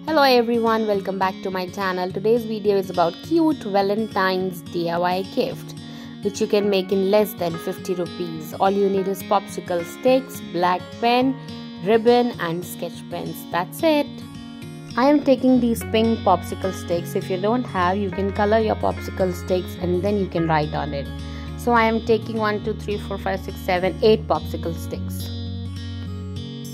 Hello everyone, welcome back to my channel. Today's video is about cute Valentine's DIY gift which you can make in less than 50 rupees. All you need is popsicle sticks, black pen, ribbon and sketch pens. That's it. I am taking these pink popsicle sticks. If you don't have, you can color your popsicle sticks and then you can write on it. So I am taking 1, 2, 3, 4, 5, 6, 7, 8 popsicle sticks.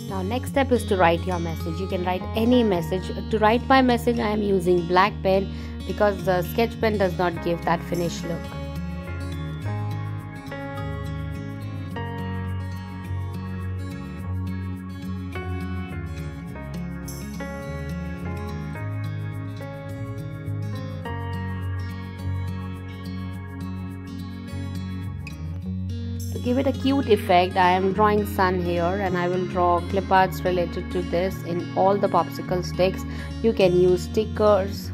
Now next step is to write your message. You can write any message. To write my message I am using black pen because the sketch pen does not give that finished look. To give it a cute effect, I am drawing sun here and I will draw clip arts related to this in all the popsicle sticks. You can use stickers.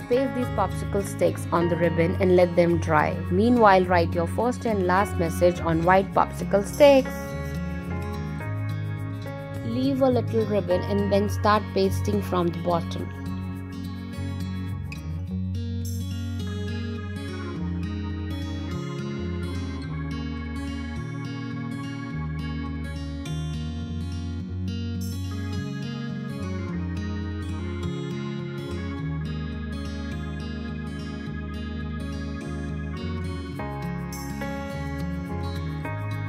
Paste these popsicle sticks on the ribbon and let them dry. Meanwhile, write your first and last message on white popsicle sticks. Leave a little ribbon and then start pasting from the bottom.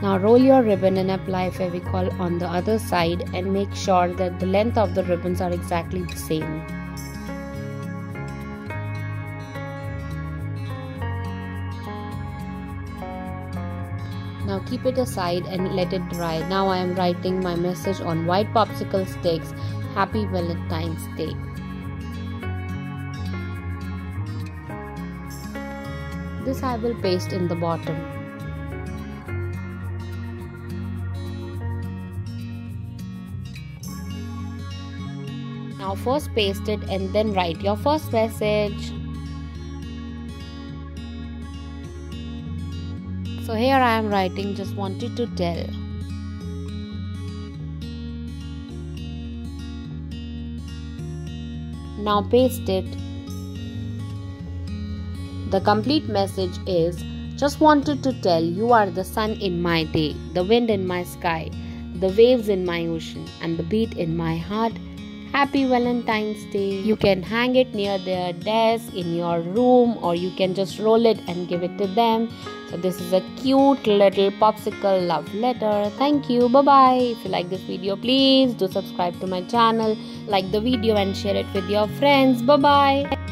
Now roll your ribbon and apply Fevicol on the other side and make sure that the length of the ribbons are exactly the same. Now keep it aside and let it dry. Now I am writing my message on white popsicle sticks. Happy Valentine's Day. This I will paste in the bottom. Now first paste it and then write your first message. So here I am writing, just wanted to tell. Now paste it. The complete message is, just wanted to tell you are the sun in my day, the wind in my sky, the waves in my ocean and the beat in my heart. Happy Valentine's Day. You can hang it near their desk in your room or you can just roll it and give it to them. So this is a cute little popsicle love letter. Thank you. Bye bye. If you like this video, please do subscribe to my channel, like the video and share it with your friends. Bye bye.